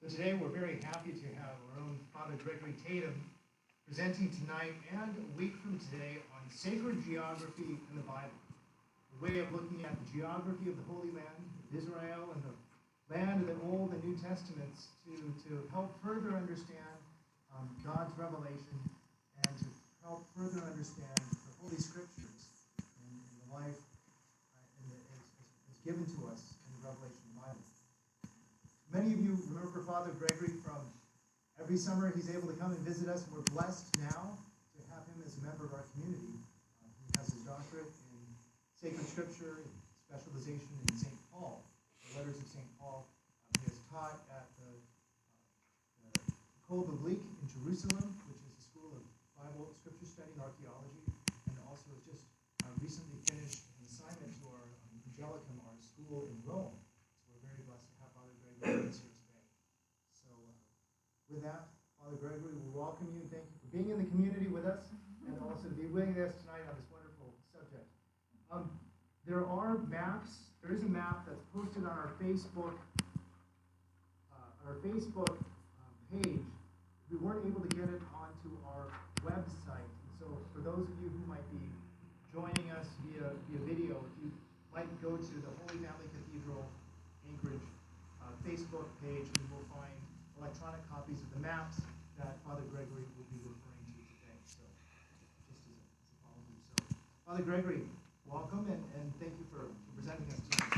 But today we're very happy to have our own Father Gregory Tatum presenting tonight and a week from today on sacred geography in the Bible. A way of looking at the geography of the Holy Land of Israel and the land of the Old and New Testaments to help further understand God's revelation and to help further understand the Holy Scriptures and the life is given to us in the Revelation of the Bible. Many of you remember Father Gregory from every summer he's able to come and visit us, and we're blessed now to have him as a member of our community. He has his doctorate in sacred scripture, specialization in St. Paul, the letters of St. Paul. He has taught at the École Biblique in Jerusalem, which is a school of Bible scripture study and archaeology, and also has just recently finished an assignment to our Angelicum, our school in Rome. So we're very blessed to have Father Gregory with us here today. So with that, Father Gregory, we welcome you and thank you for being in the community with us, and also to be with us tonight on this wonderful subject. There are maps. There is a map that's posted on our Facebook page. We weren't able to get it onto our website. And so for those of you who might be joining us via video, if you might go to the Holy Family Cathedral Anchorage Facebook page, and you will find electronic copies of the maps that Father Gregory will be referring to today. So just as a follow-through. So Father Gregory, welcome and thank you for presenting us tonight.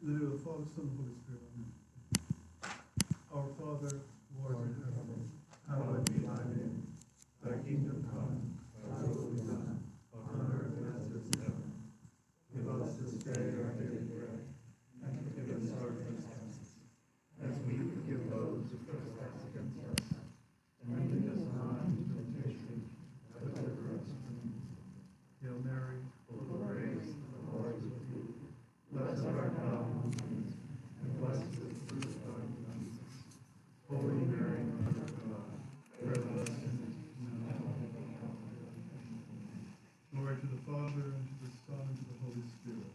In the name of the Father, Son, and Holy Spirit, amen. Our Father, who art in heaven, hallowed be thy name. Thy kingdom come, thy will be done, on earth as it is in heaven. Give us this day our daily bread, and forgive us our trespasses, as we forgive those who trespass against us. And lead us not into temptation, but deliver us from evil. Hail Mary, full of grace, the Lord is with you. Blessed art thou among women, and blessed is the fruit of thy womb, Jesus. Holy Mary, Mother of God, pray for us sinners, now and at the hour of our death. Glory to the Father, and to the Son, and to the Holy Spirit.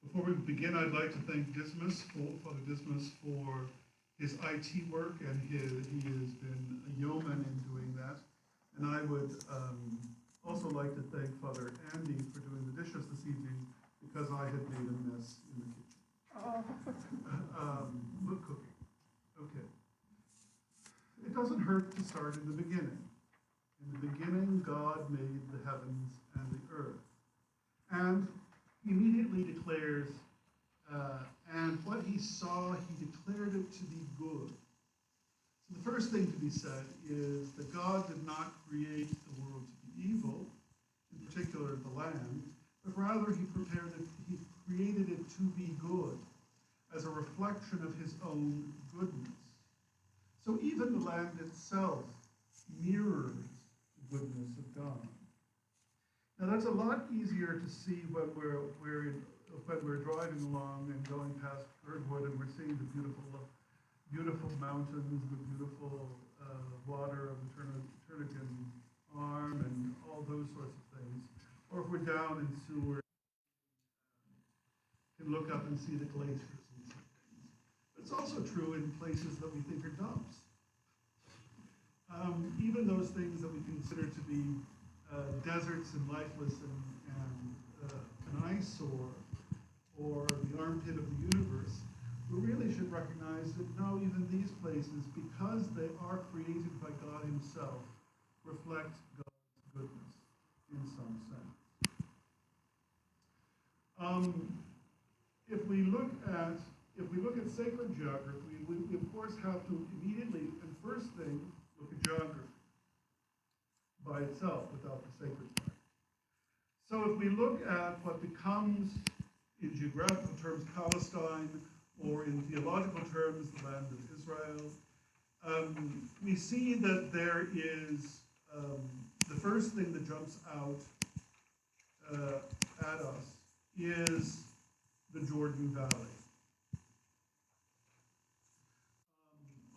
Before we begin, I'd like to thank Father Dismas, for his IT work, and he has been a yeoman in doing that. And I would also like to thank Father Andy for doing the dishes this evening, because I had made a mess in the kitchen. With cooking. Okay. It doesn't hurt to start in the beginning. In the beginning, God made the heavens and the earth. And he immediately declares, and what he saw, he declared it to be good. So the first thing to be said is that God did not create the world to be evil, in particular the land, but rather he created it to be good, as a reflection of his own goodness. So even the land itself mirrors the goodness of God. Now that's a lot easier to see when we're driving along and going past Birdwood, and we're seeing the beautiful mountains, the beautiful water of the Turnagain Arm, and all those sorts of things. Or if we're down in Seward, can look up and see the glaciers and see things. But it's also true in places that we think are dumps. Even those things that we consider to be deserts and lifeless and an eyesore, or the armpit of the universe, we really should recognize that no, even these places, because they are created by God himself, reflect God's goodness in some sense. If we look at sacred geography, we of course have to immediately, and first thing, look at geography by itself without the sacred part. So if we look at what becomes, in geographical terms, Palestine, or in theological terms, the land of Israel, we see that there is the first thing that jumps out at us is the Jordan Valley.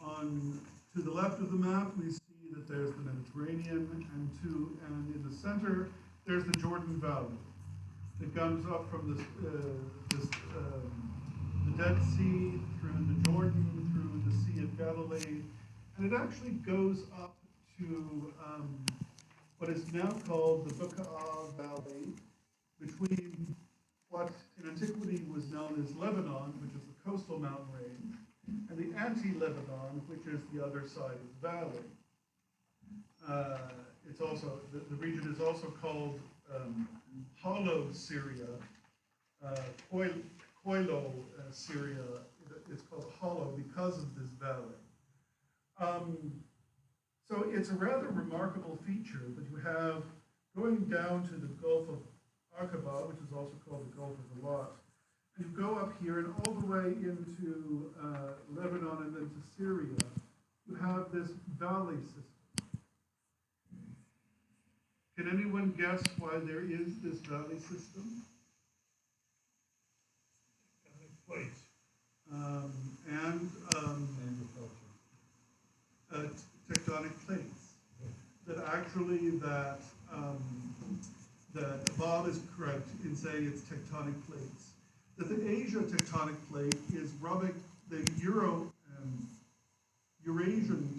To the left of the map, we see that there's the Mediterranean, and in the center, there's the Jordan Valley. It comes up from the Dead Sea, through the Jordan, through the Sea of Galilee, and it actually goes up to what is now called the Bekaa Valley, between what in antiquity was known as Lebanon, which is the coastal mountain range, and the anti-Lebanon, which is the other side of the valley. It's also, the region is also called Hollow Syria, Koilo Syria. It's called Hollow because of this valley. So it's a rather remarkable feature that you have going down to the Gulf of Aqaba, which is also called the Gulf of Elat. And you go up here and all the way into Lebanon and then to Syria, you have this valley system. Can anyone guess why there is this valley system? Place. Tectonic plates. That actually that Bob is correct in saying it's tectonic plates. That the Asia tectonic plate is rubbing the Eurasian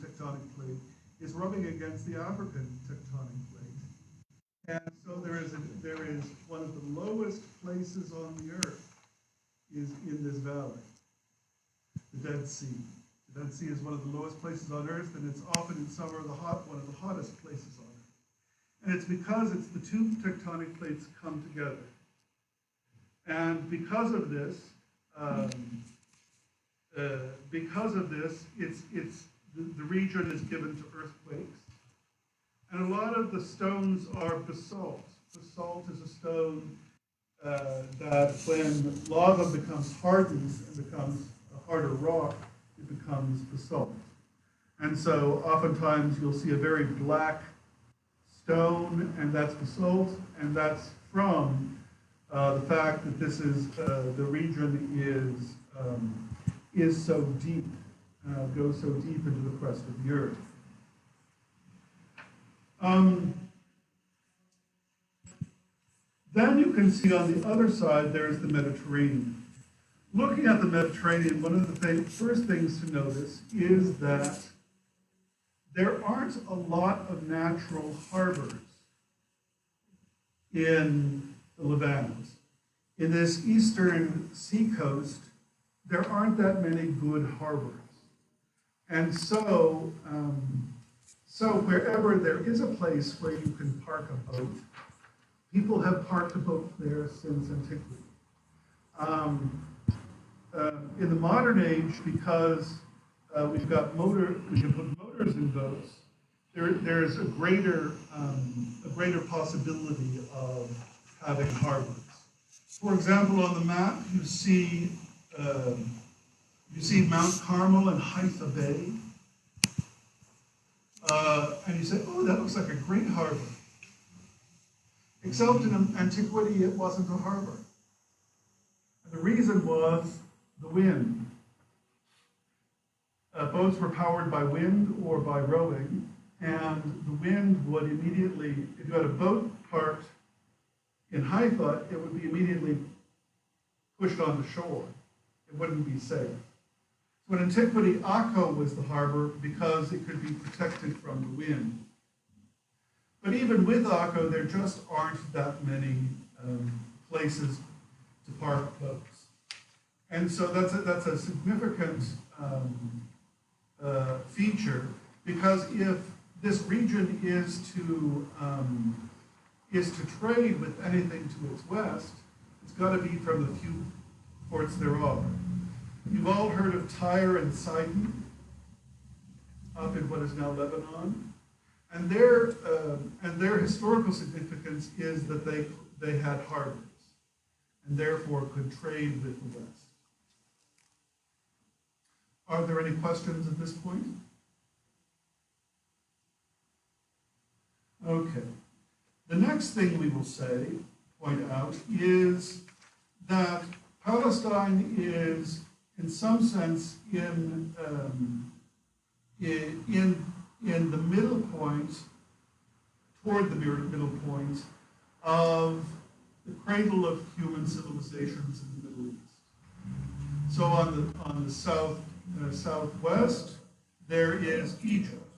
tectonic plate is rubbing against the African tectonic plate. And so there is one of the lowest places on the earth is in this valley, the Dead Sea. The Dead Sea is one of the lowest places on earth, and it's often in summer one of the hottest places on earth. And it's because it's the two tectonic plates come together. And because of this, the region is given to earthquakes. And a lot of the stones are basalt. Basalt is a stone that when lava becomes hardened and becomes a harder rock, it becomes basalt. And so oftentimes you'll see a very black stone, and that's basalt, and that's from the fact that this is, the region is so deep, goes so deep into the crust of the earth. Then you can see on the other side, there's the Mediterranean. Looking at the Mediterranean, one of the first things to notice is that there aren't a lot of natural harbors in the Levant. In this eastern seacoast, there aren't that many good harbors. And so, wherever there is a place where you can park a boat, people have parked a boat there since antiquity. In the modern age, because we've got we can put motors in boats, there is a greater possibility of having harbors. For example, on the map, you see Mount Carmel and Haifa Bay, and you say, "Oh, that looks like a great harbor." Except in antiquity, it wasn't a harbor. And the reason was the wind. Boats were powered by wind or by rowing, and the wind would immediately, if you had a boat parked in Haifa, it would be immediately pushed on the shore. It wouldn't be safe. So in antiquity, Akko was the harbor because it could be protected from the wind. But even with Akko, there just aren't that many places to park boats. And so that's a significant feature, because if this region is to trade with anything to its west, it's got to be from the few ports there are. You've all heard of Tyre and Sidon, up in what is now Lebanon, and their historical significance is that they had harbors, and therefore could trade with the West. Are there any questions at this point? Okay. The next thing we will point out, is that Palestine is, in some sense, in in the middle point, toward the middle point of the cradle of human civilizations in the Middle East. So on the southwest, there is Egypt,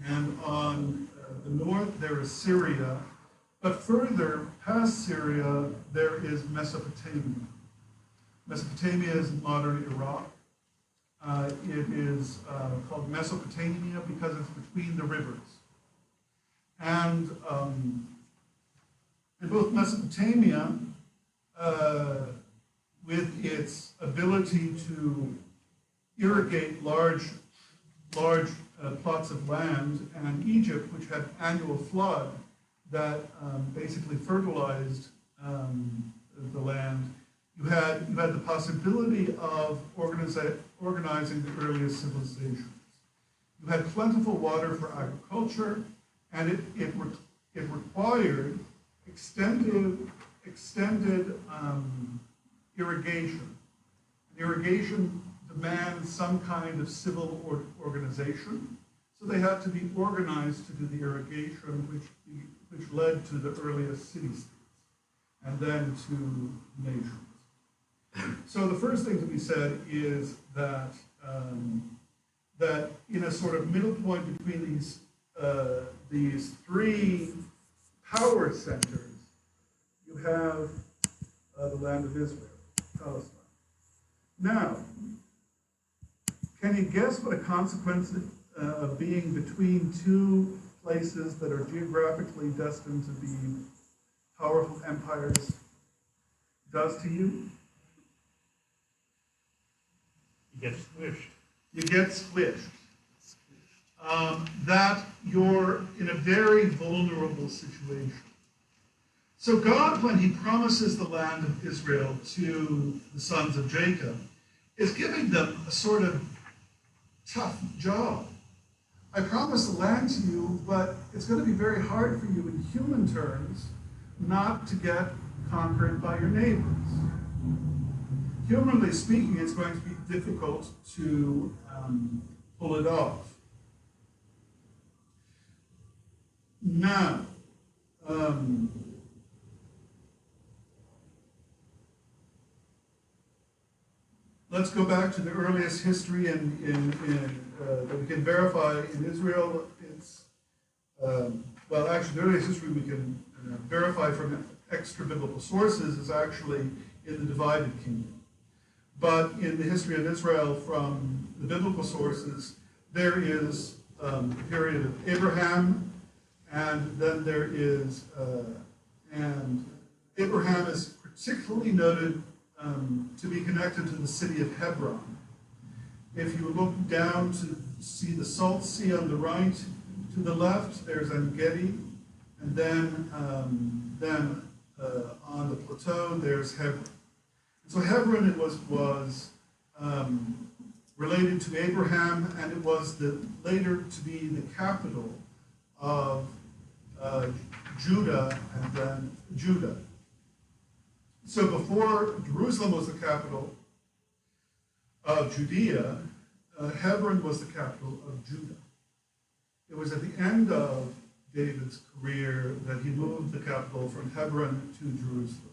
and on the north there is Syria, but further past Syria there is Mesopotamia. Mesopotamia is modern Iraq. It is called Mesopotamia because it's between the rivers. And both Mesopotamia, with its ability to irrigate large plots of land, and Egypt, which had annual flood that basically fertilized the land, you had the possibility of organizing the earliest civilizations. You had plentiful water for agriculture, and it required extended irrigation. Irrigation demands some kind of civil organization, so they had to be organized to do the irrigation, which led to the earliest city-states, and then to nations. So the first thing to be said is that that in a sort of middle point between these three power centers, you have the land of Israel, Palestine. Now, can you guess what a consequence of being between two places that are geographically destined to be powerful empires does to you? You get squished. You get squished. That you're in a very vulnerable situation. So God, when he promises the land of Israel to the sons of Jacob, is giving them a sort of tough job. I promise the land to you, but it's going to be very hard for you in human terms not to get conquered by your neighbors. Humanly speaking, it's going to be difficult to pull it off. Now, let's go back to the earliest history that we can verify in Israel. It's well, actually, the earliest history we can verify from extra-biblical sources is actually in the divided kingdom. But in the history of Israel from the biblical sources, there is the period of Abraham, and then there is, and Abraham is particularly noted to be connected to the city of Hebron. If you look down to see the Salt Sea on the right, to the left there's En-Gedi, and then on the plateau there's Hebron. So Hebron was related to Abraham, and it was later to be the capital of Judah, and then Judah. So before Jerusalem was the capital of Judea, Hebron was the capital of Judah. It was at the end of David's career that he moved the capital from Hebron to Jerusalem.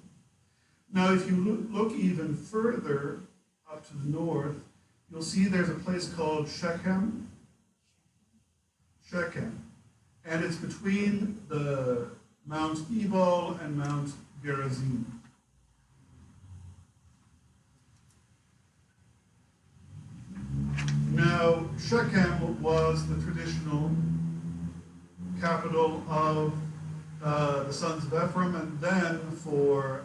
Now, if you look even further up to the north, you'll see there's a place called Shechem. And it's between the Mount Ebal and Mount Gerizim. Now, Shechem was the traditional capital of the sons of Ephraim, and then for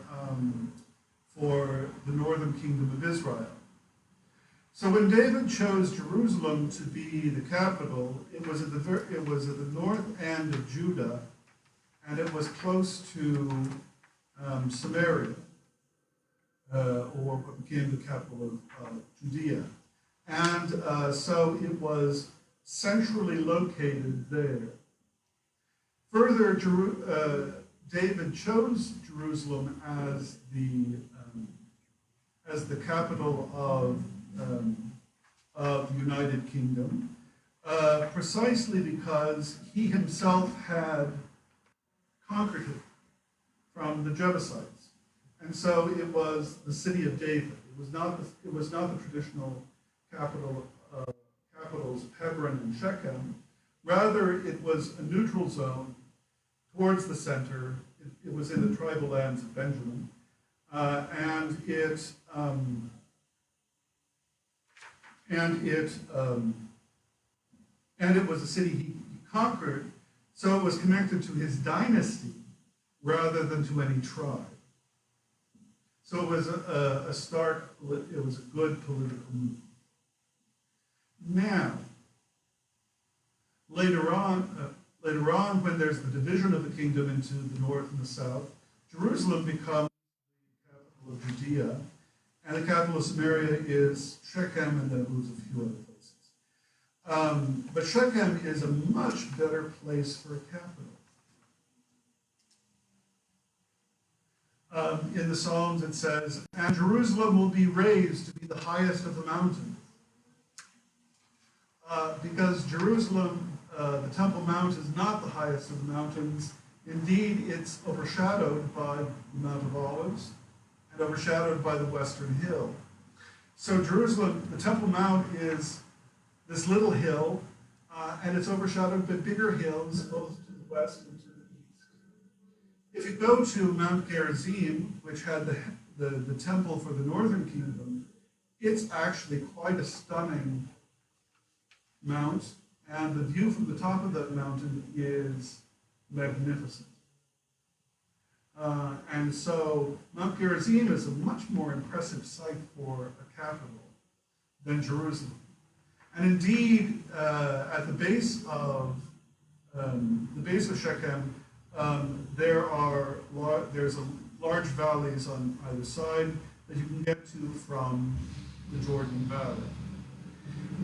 the northern kingdom of Israel. So when David chose Jerusalem to be the capital, it was at the north end of Judah, and it was close to Samaria, or what became the capital of Judea. And so it was centrally located there. Further, David chose Jerusalem as the capital of the United Kingdom precisely because he himself had conquered it from the Jebusites. And so it was the city of David. It was not the traditional capitals of Hebron and Shechem. Rather, it was a neutral zone towards the center. It was in the tribal lands of Benjamin. And it was a city he conquered, so it was connected to his dynasty rather than to any tribe. So it was it was a good political move. Now, later on, when there's the division of the kingdom into the north and the south, Jerusalem becomes the capital of Judea, and the capital of Samaria is Shechem, and then it moves a few other places. But Shechem is a much better place for a capital. In the Psalms it says, "And Jerusalem will be raised to be the highest of the mountains." Because Jerusalem, the Temple Mount, is not the highest of the mountains. Indeed, it's overshadowed by the Mount of Olives and overshadowed by the Western Hill. So Jerusalem, the Temple Mount, is this little hill, and it's overshadowed by bigger hills, both to the west and to the east. If you go to Mount Gerizim, which had the temple for the northern kingdom, it's actually quite a stunning mount, and the view from the top of that mountain is magnificent. And so Mount Gerizim is a much more impressive site for a capital than Jerusalem. And indeed, at the base of Shechem, there's large valleys on either side that you can get to from the Jordan Valley.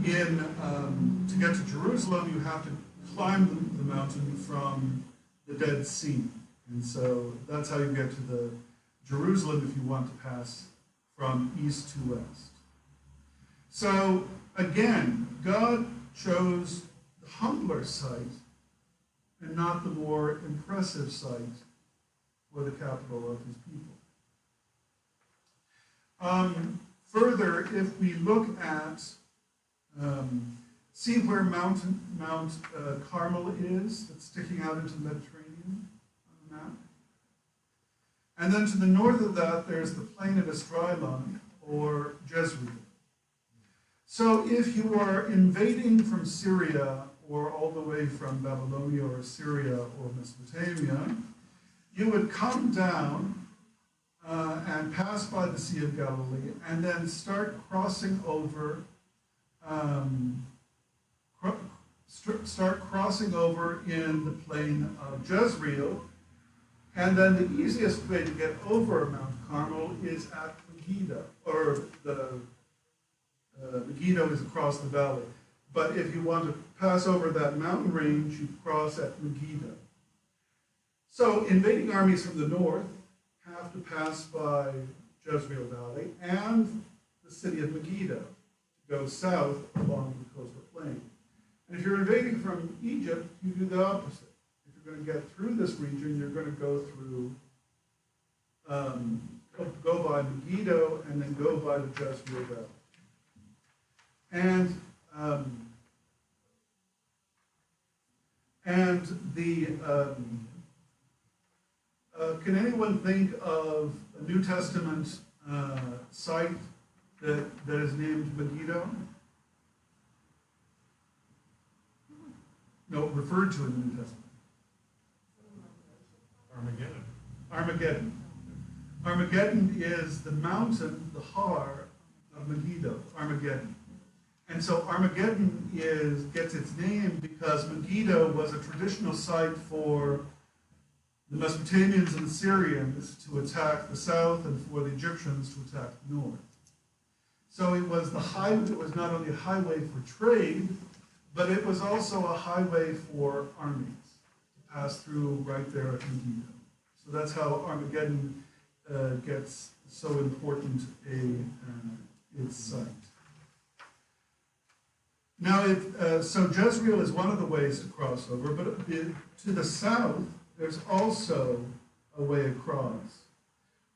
To get to Jerusalem, you have to climb the mountain from the Dead Sea. And so that's how you get to the Jerusalem if you want to pass from east to west. So again, God chose the humbler site and not the more impressive site for the capital of his people. Further, if we look at, see where Mount Carmel is, that's sticking out into the Mediterranean on the map. And then to the north of that, there's the plain of Esdraelon, or Jezreel. So if you are invading from Syria, or all the way from Babylonia or Syria or Mesopotamia, you would come down and pass by the Sea of Galilee, and then start crossing over in the plain of Jezreel, and then the easiest way to get over Mount Carmel is at Megiddo, or Megiddo is across the valley. But if you want to pass over that mountain range, you cross at Megiddo. So invading armies from the north have to pass by Jezreel Valley and the city of Megiddo to go south along the coastal plain. And if you're invading from Egypt, you do the opposite. If you're going to get through this region, you're going to go through, go by Megiddo and then go by the Jezreel Valley. Can anyone think of a New Testament site that is named Megiddo? No, referred to in the New Testament. Armageddon. Armageddon is the mountain, the har of Megiddo, Armageddon. And so Armageddon gets its name because Megiddo was a traditional site for the Mesopotamians and the Syrians to attack the south and for the Egyptians to attack the north. So it was not only a highway for trade, but it was also a highway for armies to pass through right there at Megiddo. So that's how Armageddon gets so important its site. Now, so Jezreel is one of the ways to cross over, but to the south, there's also a way across.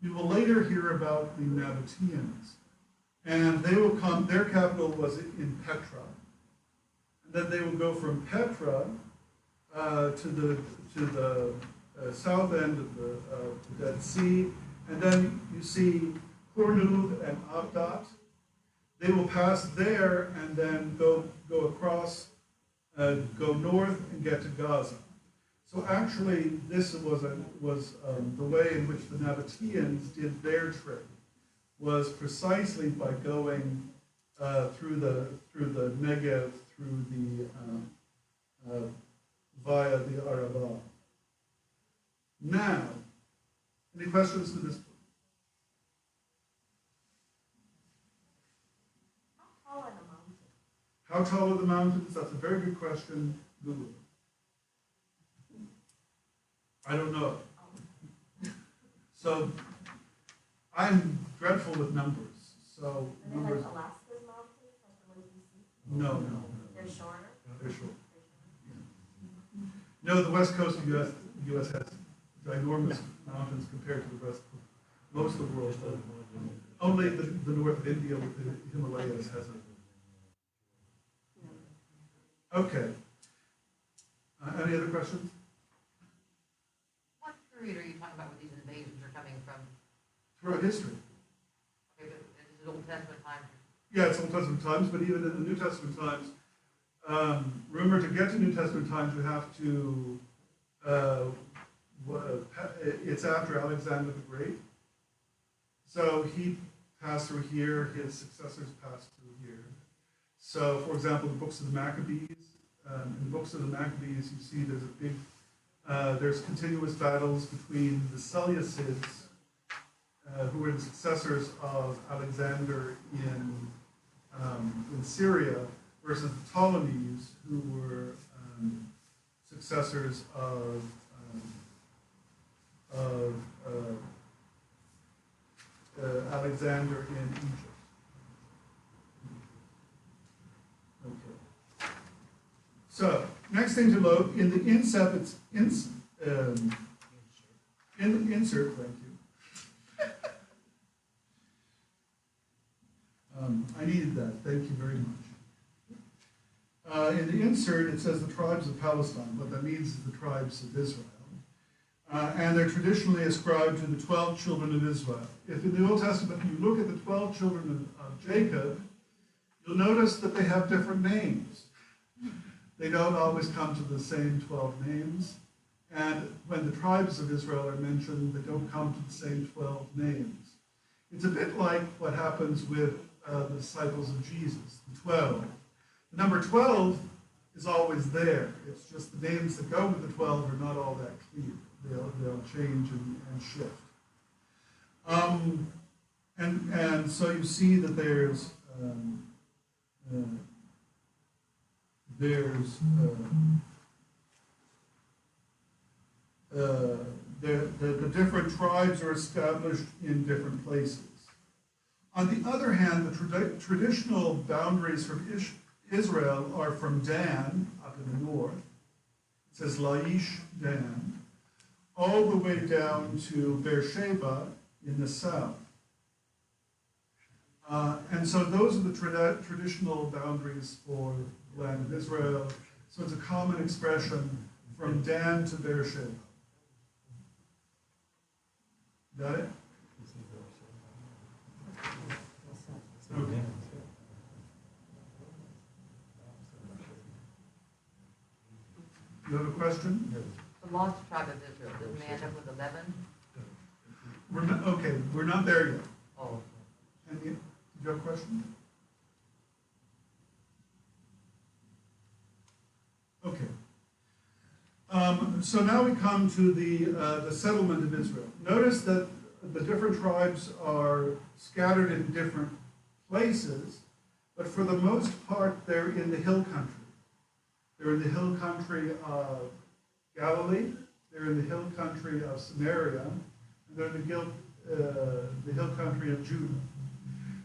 We will later hear about the Nabateans, and they will come, their capital was in Petra. And then they will go from Petra to the south end of the Dead Sea, and then you see Hurnud and Abdat. They will pass there and then go across, go north and get to Gaza. So actually, this was the way in which the Nabateans did their trade, was precisely by going through the Negev, through the via the Arabah. Now, any questions to this point? How tall are the mountains? That's a very good question. Google it. I don't know. So I'm dreadful with numbers. So Are they like numbers. Alaska's mountains, like the ones you see? No. They're shorter? They're short. No, the west coast of the U.S. has ginormous mountains compared to the rest of most of the world. Only the north of India with the Himalayas has a. Okay. Any other questions? What period are you talking about where these invasions are coming from? Throughout history. Okay, but this is Old Testament times. Yeah, it's Old Testament times, but even in the New Testament times, remember, to get to New Testament times, you have to, it's after Alexander the Great. So he passed through here, his successors passed through here. So, for example, the books of the Maccabees, in the books of the Maccabees, you see there's a big, there's continuous battles between the Seleucids, who were the successors of Alexander in Syria, versus the Ptolemies, who were successors of Alexander in Egypt. Okay. So, next thing to load, in the insert, in the insert, thank you. I needed that, thank you very much. In the insert, it says the tribes of Palestine. What that means is the tribes of Israel. And they're traditionally ascribed to the 12 children of Israel. If in the Old Testament you look at the 12 children of Jacob, you'll notice that they have different names. They don't always come to the same 12 names. And when the tribes of Israel are mentioned, they don't come to the same 12 names. It's a bit like what happens with the disciples of Jesus, the 12. The number 12 is always there. It's just the names that go with the 12 are not all that clear. They'll change and shift. And so you see that there's the different tribes are established in different places. On the other hand, the traditional boundaries from Israel are from Dan, up in the north, it says Laish, Dan, all the way down to Beersheba in the south. And so those are the traditional boundaries for the land of Israel. So it's a common expression from Dan to Beersheba. Got it? Okay. You have a question? The lost tribe of Israel, doesn't they end up with 11? Okay, we're not there yet. Oh, Did you have a question? Okay. So now we come to the settlement of Israel. Notice that the different tribes are scattered in different places, but for the most part, they're in the hill country. They're in the hill country of Galilee, they're in the hill country of Samaria, and they're in the hill country of Judah.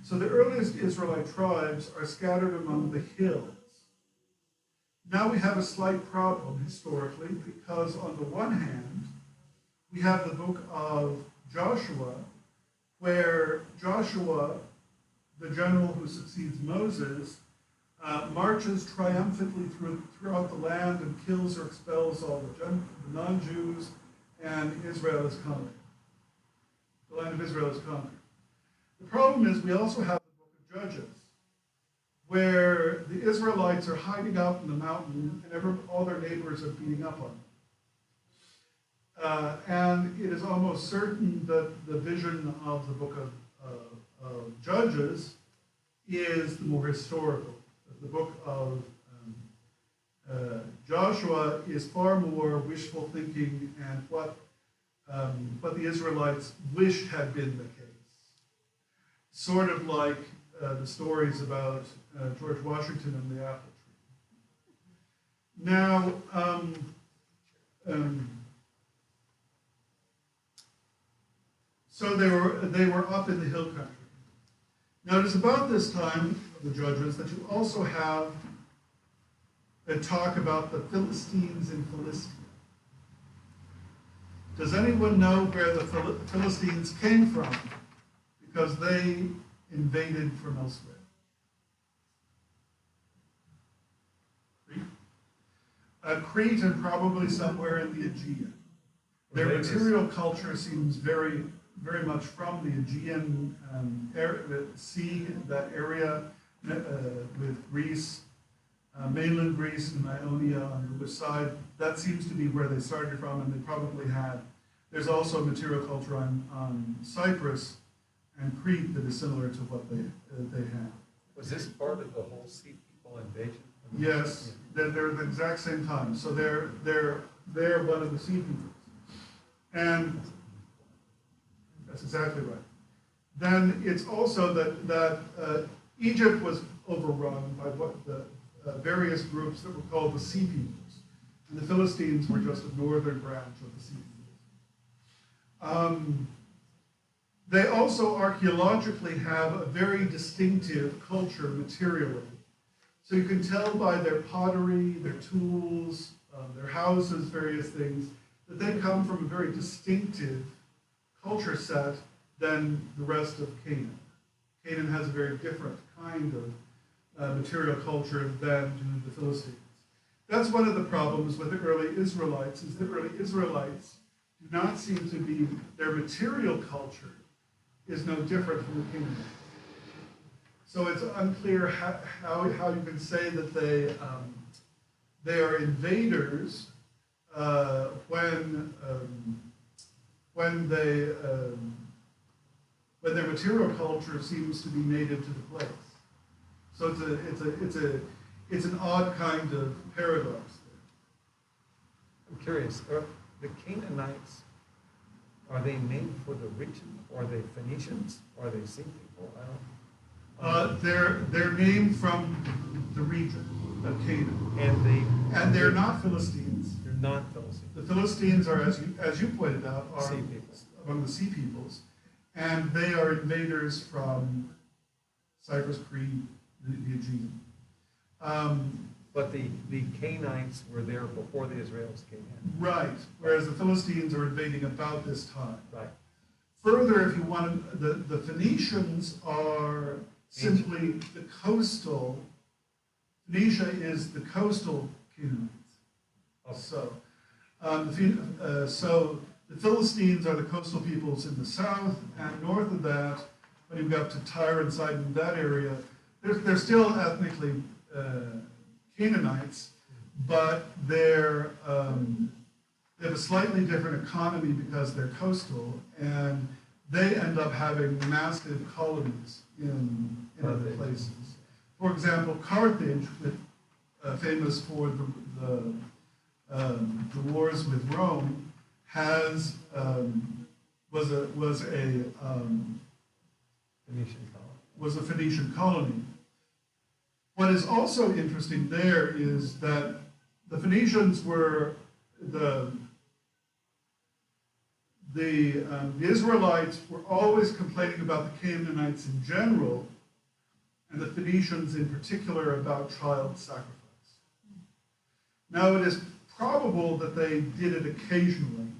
So the earliest Israelite tribes are scattered among the hills. Now we have a slight problem historically, because on the one hand, we have the book of Joshua, where Joshua, the general who succeeds Moses, marches triumphantly throughout the land and kills or expels all the non-Jews, and Israel is conquered. The land of Israel is conquered. The problem is we also have the book of Judges, where the Israelites are hiding out in the mountain and all their neighbors are beating up on them. And it is almost certain that the vision of the book of Judges is the more historical. The book of Joshua is far more wishful thinking and what the Israelites wished had been the case. Sort of like the stories about George Washington and the apple tree. Now, so they were up in the hill country. Now it is about this time of the Judges that you also have a talk about the Philistines in Philistia. Does anyone know where the Philistines came from? Because they invaded from elsewhere. Crete and probably somewhere in the Aegean. Their material culture seems very, very much from the Aegean Sea, that area with Greece, mainland Greece and Ionia on the west side. That seems to be where they started from, and they probably had. There's also material culture on Cyprus and Crete that is similar to what they have. Was this part of the whole Sea People invasion? Yes, they're the exact same time. So they're one of the Sea Peoples. And that's exactly right. Then it's also that Egypt was overrun by what the various groups that were called the Sea Peoples. And the Philistines were just a northern branch of the Sea Peoples. They also archaeologically have a very distinctive culture materially. So you can tell by their pottery, their tools, their houses, various things, that they come from a very distinctive culture set than the rest of Canaan. Canaan has a very different kind of material culture than do the Philistines. That's one of the problems with the early Israelites, is the early Israelites do not seem to be, their material culture is no different from the Canaanites. So it's unclear how you can say that they are invaders when their material culture seems to be native to the place. So it's an odd kind of paradox there. I'm curious, are the Canaanites, are they named for the region? Or are they Phoenicians? Or are they Sea People? I don't. They're named from the region of Canaan, and they're not Philistines. They're not Philistines. The Philistines are, as you pointed out, are Sea Peoples. Among the Sea Peoples, and they are invaders from Cyprus, Crete, the Aegean. But the Canaanites were there before the Israelis came in. Right, whereas the Philistines are invading about this time. Right. Further, if you want, the Phoenicians are simply the coastal. Phoenicia is the coastal Canaanites. Okay. So the Philistines are the coastal peoples in the south, and north of that, when you get to Tyre and Sidon, that area, they're still ethnically Canaanites, but they have a slightly different economy because they're coastal, and they end up having massive colonies in other places. For example, Carthage, famous for the wars with Rome, was a Phoenician colony. What is also interesting there is that the Phoenicians were the Israelites were always complaining about the Canaanites in general, and the Phoenicians in particular about child sacrifice. Now, it is probable that they did it occasionally,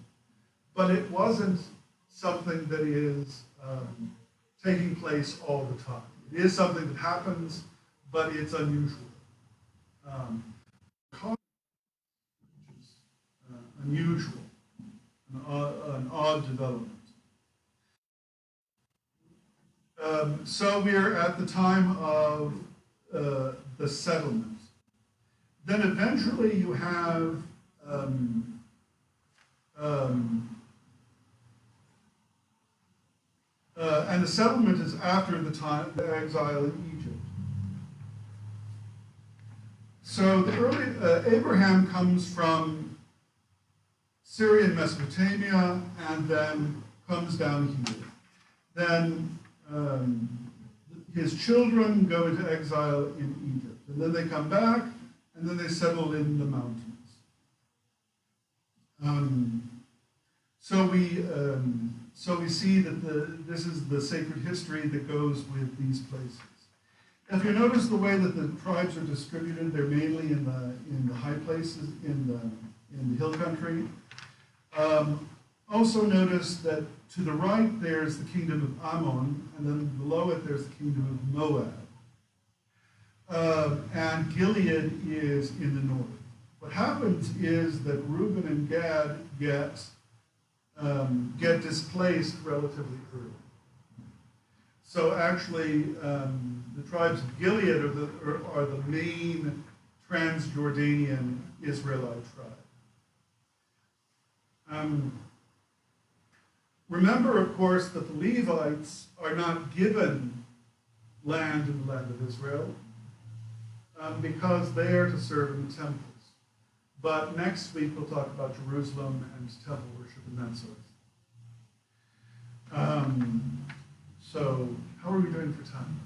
but it wasn't something that is taking place all the time. It is something that happens, but it's unusual. Which is unusual, an odd development. So we're at the time of the settlement. Then eventually you have and the settlement is after the time the exile in Egypt. So the early Abraham comes from Syrian Mesopotamia and then comes down here. Then his children go into exile in Egypt, and then they come back, and then they settle in the mountains. So we see that this is the sacred history that goes with these places. If you notice the way that the tribes are distributed, they're mainly in the high places, in the hill country. Also notice that to the right there's the kingdom of Ammon, and then below it there's the kingdom of Moab. And Gilead is in the north. What happens is that Reuben and Gad get displaced relatively early. So actually, the tribes of Gilead are the main Transjordanian Israelite tribe. Remember, of course, that the Levites are not given land in the land of Israel because they are to serve in the temples. But next week we'll talk about Jerusalem and temple worship and that sort of thing. So, how are we doing for time?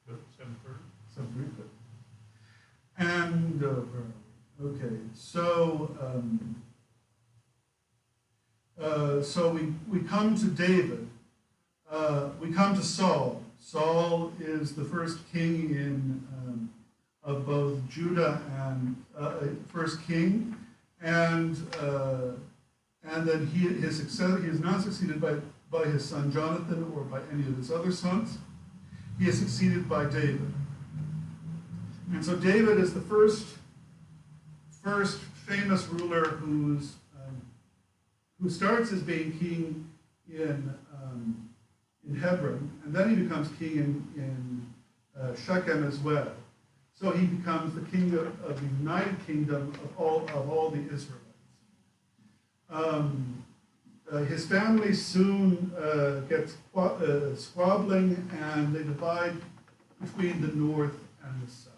Good, 7:30. 7:30, good. And, okay, so, we come to David. We come to Saul. Saul is the first king of both Judah and first king, and then he is not succeeded by his son Jonathan or by any of his other sons. He is succeeded by David, and so David is the first famous ruler who starts as being king in Hebron, and then he becomes king in Shechem as well. So he becomes the king of the United Kingdom of all the Israelites. His family soon gets squabbling, and they divide between the north and the south.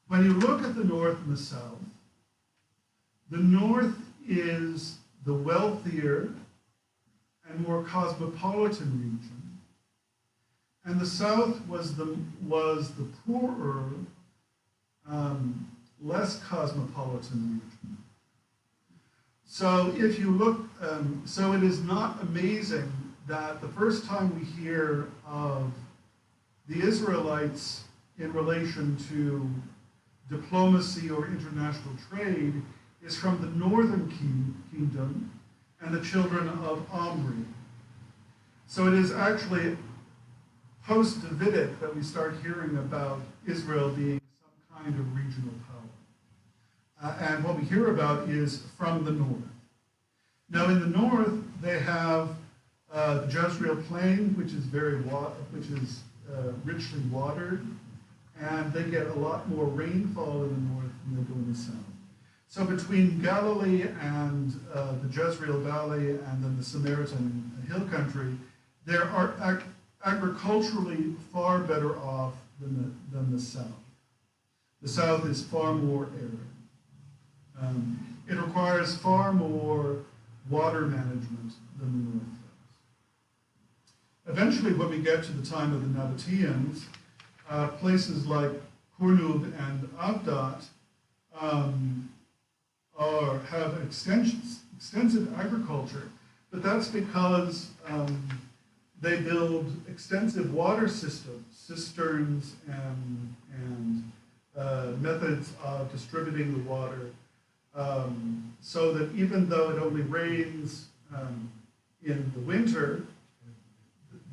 When you look at the north and the north is the wealthier and more cosmopolitan region, and the south was the poorer, less cosmopolitan region. So if you look, so it is not amazing that the first time we hear of the Israelites in relation to diplomacy or international trade is from the northern kingdom and the children of Omri. So it is actually post-Davidic that we start hearing about Israel being some kind of regional power. And what we hear about is from the north. Now in the north, they have the Jezreel Plain, which is richly watered, and they get a lot more rainfall in the north than they do in the south. So between Galilee and the Jezreel Valley and then the Samaritan hill country, there are agriculturally far better off than the south. The south is far more arid. It requires far more water management than the north does. Eventually, when we get to the time of the Nabateans, places like Kurnub and Abdat have extensive agriculture, but that's because they build extensive water systems, cisterns and methods of distributing the water, so that even though it only rains in the winter,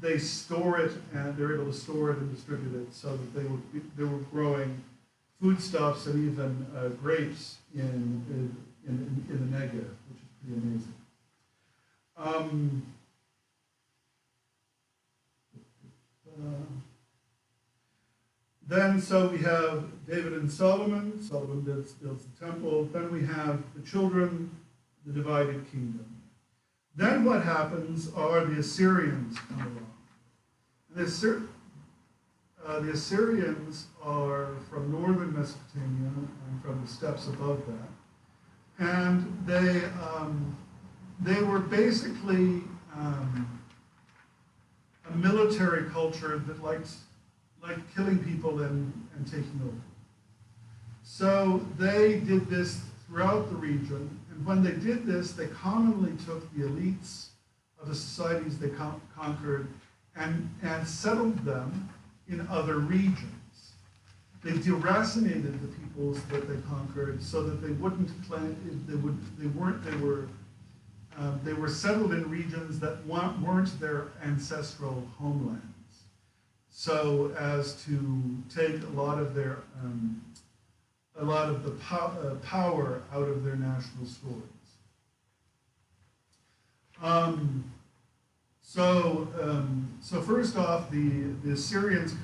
they store it and they're able to store it and distribute it so that they were growing foodstuffs and even grapes in the Negev, which is pretty amazing. Then, so we have David and Solomon. Solomon builds the temple. Then we have the children, the divided kingdom. Then what happens are the Assyrians come along. The Assyrians are from northern Mesopotamia and from the steppes above that. And they were basically a military culture that liked killing people and taking over. So they did this throughout the region, and when they did this, they commonly took the elites of the societies they conquered and settled them in other regions. They deracinated the peoples that they conquered so that they wouldn't claim, they were settled in regions that weren't their ancestral homelands, so as to take a lot of the power out of their national stories. So first off, the Assyrians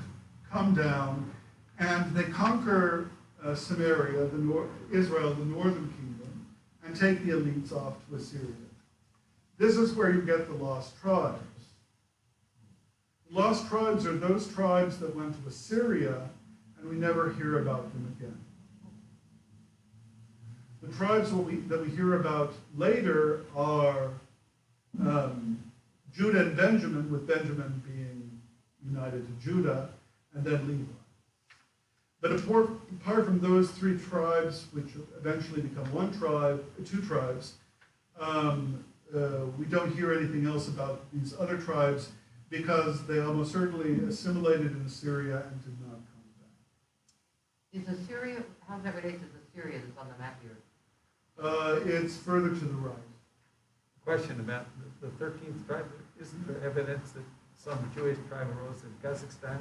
come down and they conquer Samaria, Israel, the northern kingdom, and take the elites off to Assyria. This is where you get the lost tribes. The lost tribes are those tribes that went to Assyria, and we never hear about them again. The tribes that we hear about later are Judah and Benjamin, with Benjamin being united to Judah, and then Levi. But apart from those three tribes, which eventually become two tribes, we don't hear anything else about these other tribes because they almost certainly assimilated in Assyria and did not come back. Is Assyria, how does that relate to the Syria that's on the map here? It's further to the right. Question about the 13th tribe. Isn't there evidence that some Jewish tribe arose in Kazakhstan?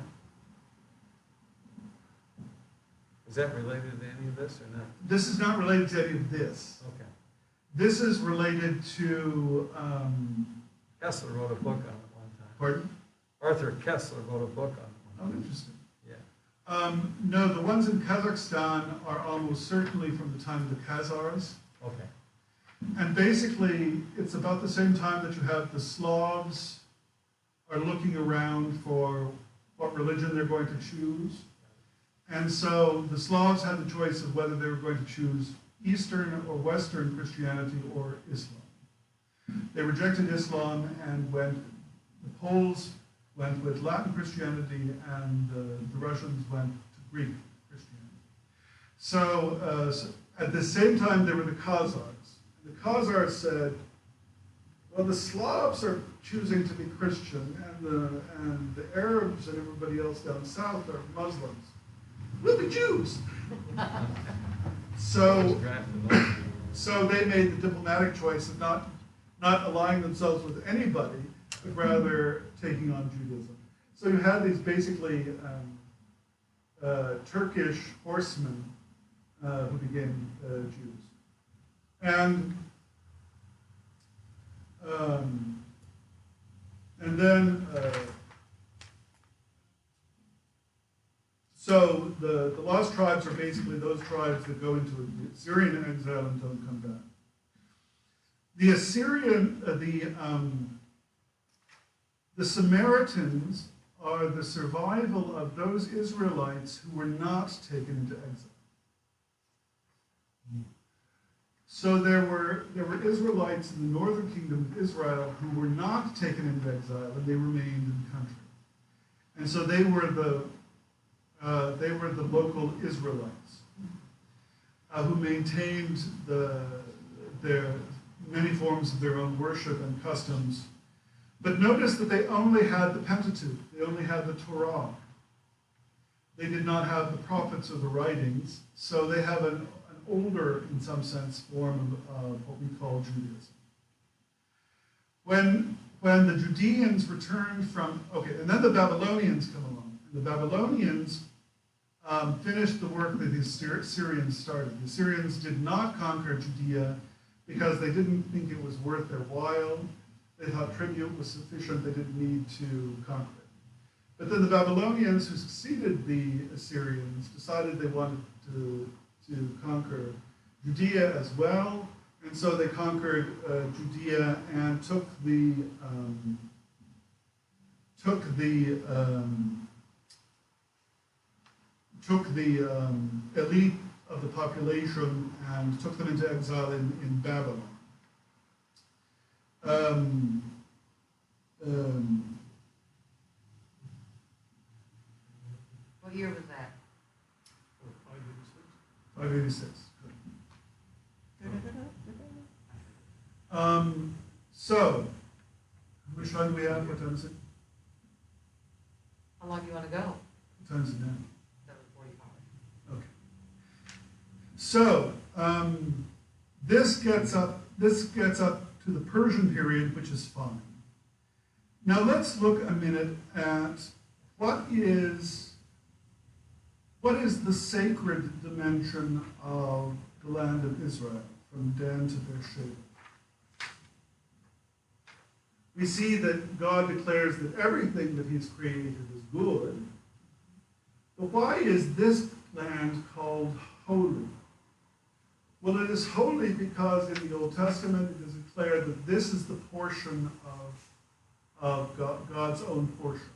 Is that related to any of this or not? This is not related to any of this. Okay. This is related to, Kessler wrote a book on it one time. pardon? Arthur Kessler wrote a book on it Oh, one time. interesting. Yeah. No, the ones in Kazakhstan are almost certainly from the time of the Khazars. Okay. And basically, it's about the same time that you have the Slavs are looking around for what religion they're going to choose. And so the Slavs had the choice of whether they were going to choose Eastern or Western Christianity or Islam. They rejected Islam and the Poles went with Latin Christianity and the Russians went to Greek Christianity. So at the same time, there were the Khazars. The Khazars said, well, the Slavs are choosing to be Christian, and the Arabs and everybody else down south are Muslims. We'll be Jews. So they made the diplomatic choice of not allying themselves with anybody, but rather taking on Judaism. So you had these basically Turkish horsemen who became Jews. And then, so the lost tribes are basically those tribes that go into Assyrian exile and don't come back. The Samaritans are the survival of those Israelites who were not taken into exile. So there were Israelites in the northern kingdom of Israel who were not taken into exile, and they remained in the country. And so they were the local Israelites who maintained their many forms of their own worship and customs. But notice that they only had the Pentateuch, they only had the Torah. They did not have the prophets or the writings, so they have an older, in some sense, form of what we call Judaism. When the Judeans returned from, okay, and then the Babylonians come along. And the Babylonians finished the work that the Assyrians started. The Assyrians did not conquer Judea because they didn't think it was worth their while. They thought tribute was sufficient. They didn't need to conquer it. But then the Babylonians, who succeeded the Assyrians, decided they wanted to conquer Judea as well. And so they conquered Judea and took the elite of the population and took them into exile in Babylon. What year was that? 586. So, which time do we have? What time is it? How long do you want to go? What time is it now? 7:45. Okay. So, this gets up to the Persian period, which is fine. Now let's look a minute at what is the sacred dimension of the land of Israel, from Dan to Beersheba. We see that God declares that everything that he's created is good. But why is this land called holy? Well, it is holy because in the Old Testament it is declared that this is the portion of God's own portion.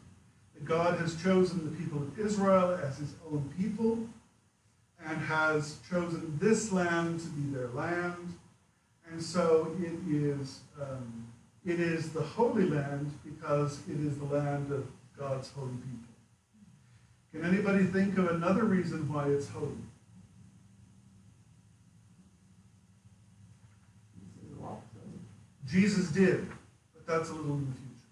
That God has chosen the people of Israel as his own people and has chosen this land to be their land. And so it is the Holy Land because it is the land of God's holy people. Can anybody think of another reason why it's holy? Jesus did, but that's a little in the future.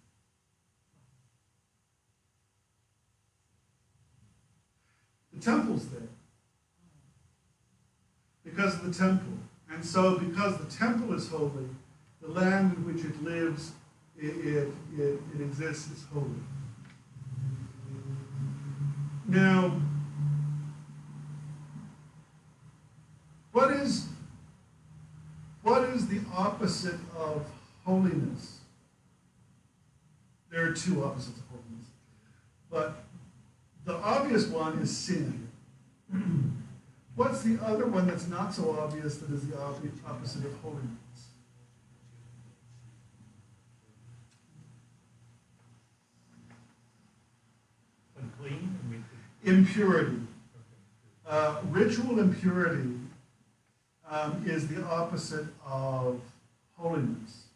The temple's there because of the temple. And so because the temple is holy, the land in which it lives, it exists, is holy. Now, what is the opposite of holiness? There are two opposites of holiness. But the obvious one is sin. What's the other one that's not so obvious that is the opposite of holiness? Unclean? Impurity. Ritual impurity is the opposite of holiness.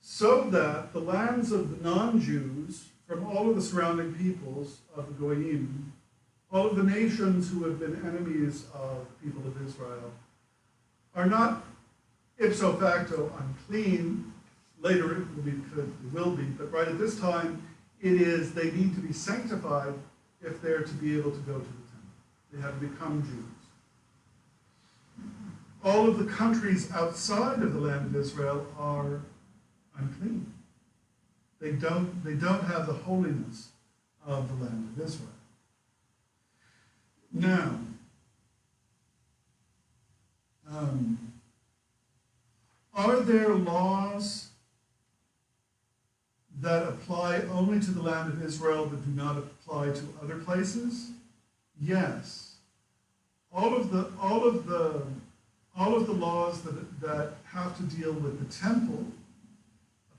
So that the lands of the non-Jews, from all of the surrounding peoples of the Goyim, all of the nations who have been enemies of the people of Israel, are not ipso facto unclean. Later it will be, but right at this time, it is they need to be sanctified if they're to be able to go to the temple. They have to become Jews. All of the countries outside of the land of Israel are unclean. They don't have the holiness of the land of Israel. Now, are there laws that apply only to the land of Israel that do not apply to other places? Yes. All of the laws that have to deal with the temple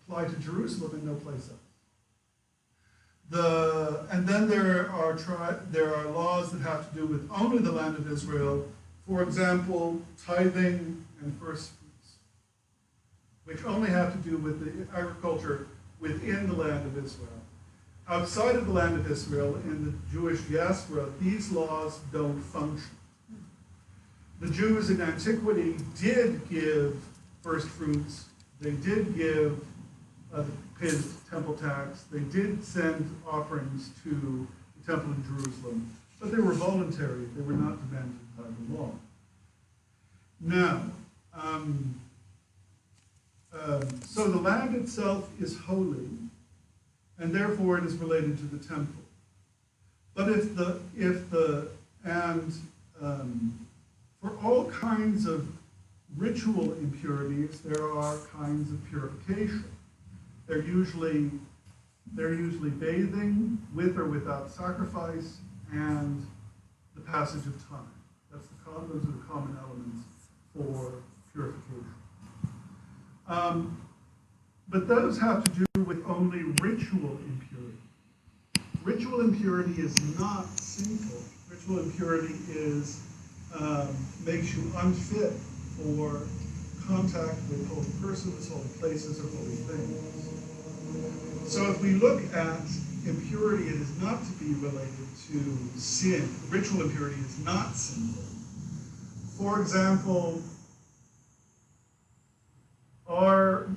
apply to Jerusalem and no place else. And then there are laws that have to do with only the land of Israel. For example, tithing and first fruits, which only have to do with the agriculture within the land of Israel. Outside of the land of Israel, in the Jewish diaspora, these laws don't function. The Jews in antiquity did give first fruits. They did give paid temple tax. They did send offerings to the temple in Jerusalem. but they were voluntary. They were not demanded by the law. Now, so the land itself is holy, and therefore it is related to the temple. But for all kinds of ritual impurities, there are kinds of purification. They're usually bathing with or without sacrifice and the passage of time. Those are the common elements for purification. But those have to do with only ritual impurity. Ritual impurity is not sinful. Ritual impurity makes you unfit for contact with holy persons, holy places, or holy things. So if we look at impurity, it is not to be related to sin. Ritual impurity is not sinful. For example, are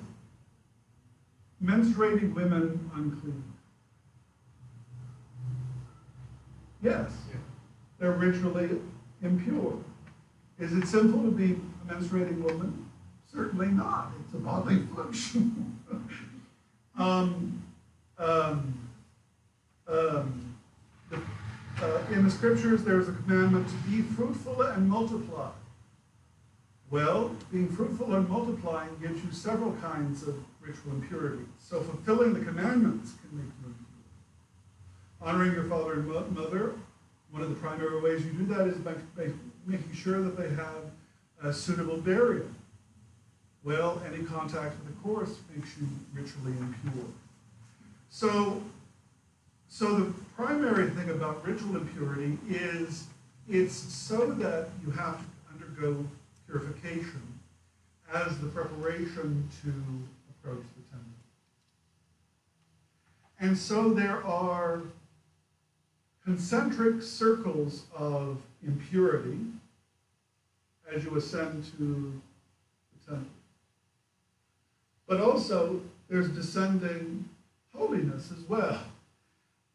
menstruating women unclean? Yes. They're ritually impure. Is it sinful to be a menstruating woman? Certainly not. It's a bodily function. In the scriptures, there's a commandment to be fruitful and multiply. Well, being fruitful and multiplying gives you several kinds of ritual impurity. So fulfilling the commandments can make you impure. Honoring your father and mother, one of the primary ways you do that is by making sure that they have a suitable burial. Well, any contact with the corpse makes you ritually impure. So the primary thing about ritual impurity is it's so that you have to undergo purification as the preparation to approach the temple. And so there are concentric circles of impurity as you ascend to the temple. But also there's descending holiness as well,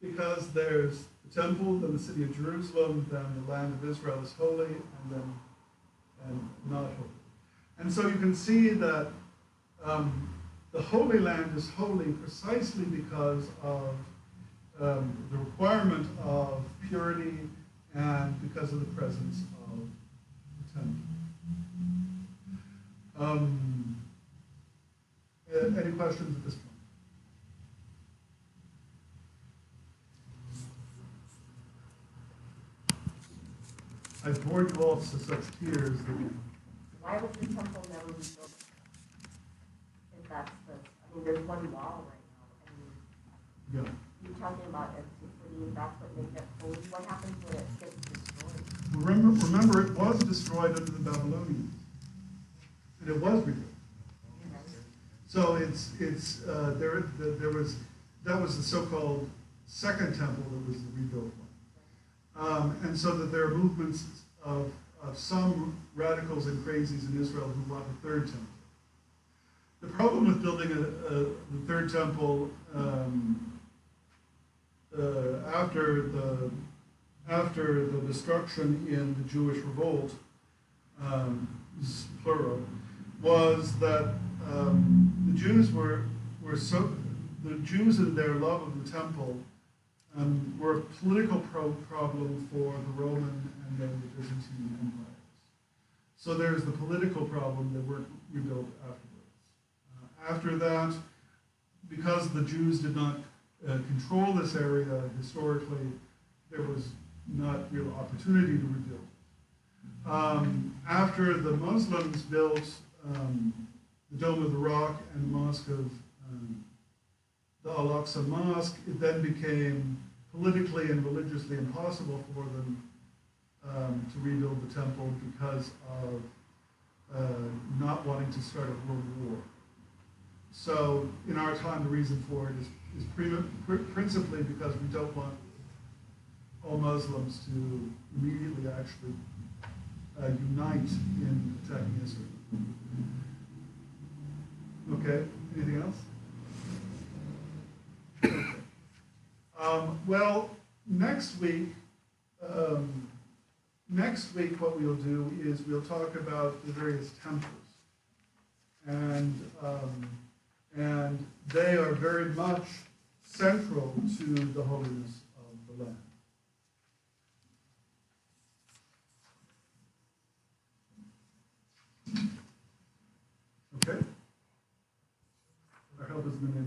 because there's the temple, then the city of Jerusalem, then the land of Israel is holy, and not holy. And so you can see that the Holy Land is holy precisely because of the requirement of purity and because of the presence of the temple. Any questions at this point? I've bored you all to such tears that Why was the temple never rebuilt? If that's there's one wall right now. yeah. You're talking about antiquity, that's what makes it holy. What happens when it gets destroyed? Remember, it was destroyed under the Babylonians, and it was rebuilt. So that was the so-called second temple that was the rebuilt one, and so that there are movements of some radicals and crazies in Israel who want a third temple. The problem with building the third temple after the destruction in the Jewish revolt, plural, was that the Jews in their love of the temple were a political problem for the Roman and then the Byzantine empires. So there's the political problem that weren't rebuilt afterwards. After that, because the Jews did not control this area historically, there was not real opportunity to rebuild. After the Muslims built the Dome of the Rock and the Mosque of the Al-Aqsa Mosque, it then became politically and religiously impossible for them to rebuild the temple because of not wanting to start a world war. So in our time, the reason for it is principally because we don't want all Muslims to immediately actually unite in attacking Israel. Okay, anything else? Okay. Well, next week, Next week, what we'll do is we'll talk about the various temples. And they are very much central to the holiness of the land. Okay? Our help has been in